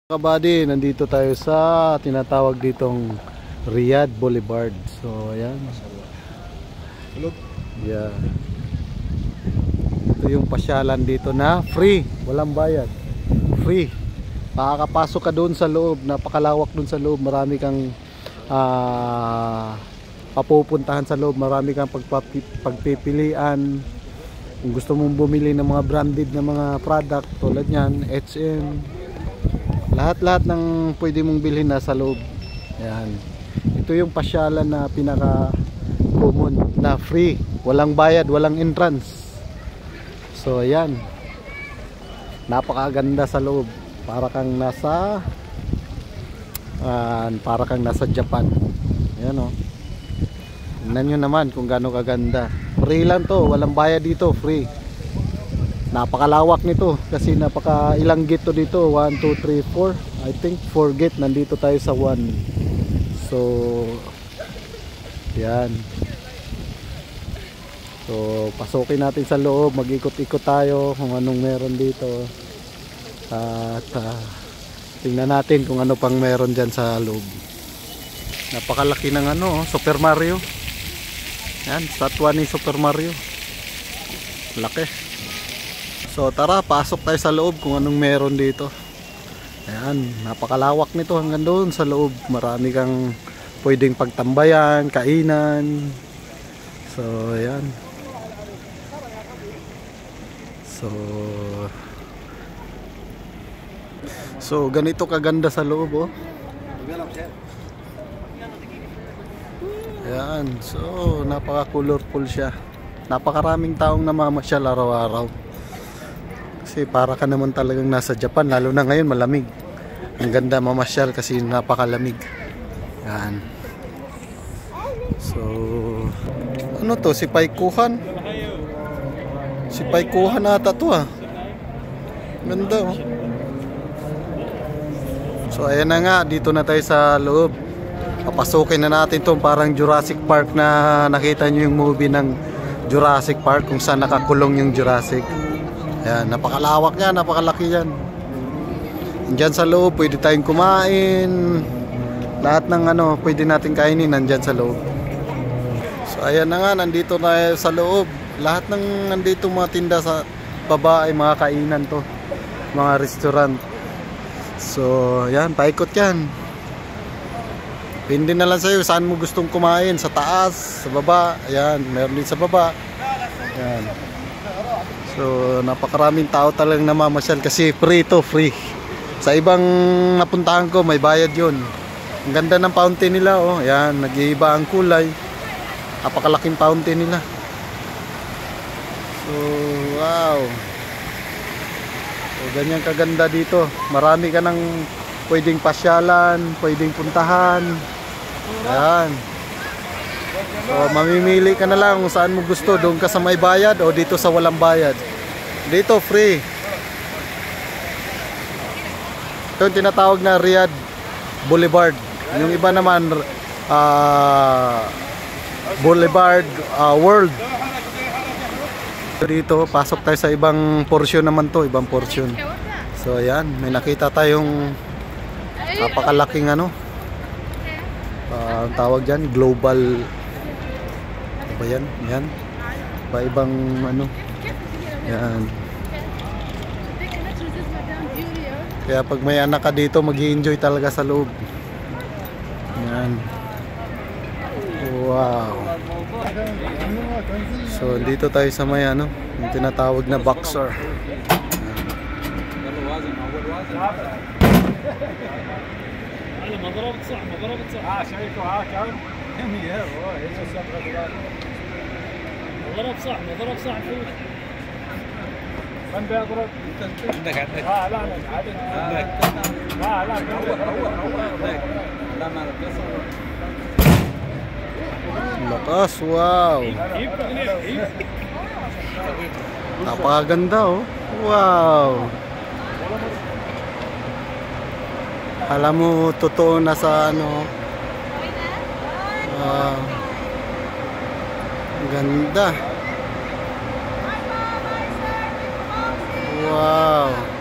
Kabady, nandito tayo sa tinatawag ditong Riyadh Boulevard. So ayan. Yeah. Ito yung pasyalan dito na free, walang bayad. Free. Makakapasok ka doon sa loob, napakalawak doon sa loob. Marami kang papupuntahan sa loob, marami kang pagpipilian. Kung gusto mong bumili ng mga branded na mga product tulad niyan, H&M, lahat-lahat ng pwede mong bilhin nasa loob. Ayan. Ito yung pasyalan na pinaka common na free, walang bayad, walang entrance. So ayan, napakaganda sa loob, para kang nasa Japan. Ayan o, tingnan nyo naman kung gaano kaganda. Free lang to, walang bayad dito, free. Napakalawak nito kasi ilang gate to dito, 1, 2, 3, 4, I think 4 gate. Nandito tayo sa 1. So yan. So pasukin natin sa loob, mag-ikot-ikot tayo kung anong meron dito. At tingnan natin kung ano pang meron dyan sa loob. Napakalaki ng Super Mario. Yan, statwa ni Super Mario. Laki. So tara, pasok tayo sa loob kung anong meron dito. Ayan, napakalawak nito hanggang doon sa loob. Marami kang pwedeng pagtambayan, kainan. So ayan. So ganito kaganda sa loob, oh. Ayan, so napaka-colorful siya. Napakaraming taong namamasyal araw-araw. Kasi para ka naman talagang nasa Japan, lalo na ngayon malamig. Ang ganda mamasyal kasi napakalamig. Yan. So ano to, si Paikuhan? Si Paikuhan ata to, ah. Ganda, oh. So ayan na nga, dito na tayo sa loob. Papasukin na natin tong parang Jurassic Park na nakita nyo yung movie ng Jurassic Park, kung saan nakakulong yung Jurassic. Ayan, napakalawak niya, napakalaki yan. Diyan sa loob, pwede tayong kumain. Lahat ng pwede natin kainin, nandyan sa loob. So ayan na nga, nandito na sa loob. Lahat ng nandito mga tinda sa baba ay mga kainan to. Mga restaurant. So ayan, paikot yan. Pindi na lang sa'yo, saan mo gustong kumain. Sa taas, sa baba. Ayan, meron din sa baba. Ayan. So napakaraming tao talagang namamasyal kasi free to, free. Sa ibang napuntahan ko may bayad yun. Ang ganda ng fountain nila, oh. Ayan, nag-iiba ang kulay. Napakalaking fountain nila. So wow. So ganyan kaganda dito. Marami ka ng pwedeng pasyalan, pwedeng puntahan. Ayan. So mamimili ka na lang kung saan mo gusto, doon ka sa may bayad o dito sa walang bayad. Dito free. Ito yung tinatawag na Riyadh Boulevard. Yung iba naman Boulevard World. Dito pasok tayo sa ibang portion naman to, ibang portion. So ayan, may nakita tayong napakalaking tawag dyan, global. Ba yan? Yan. Pa ibang yan. Kaya pag may anak ka dito, mag-i-enjoy talaga sa loob. Yan. Wow. So dito tayo sa may yung tinatawag na boxer. ضرب صح ضرب صح فوق من بيضرب عندك لا لا عادي لا لا lakas, wow. Napakaganda, oh. Wow. Alam mo, totoo na sa ganda. Wow.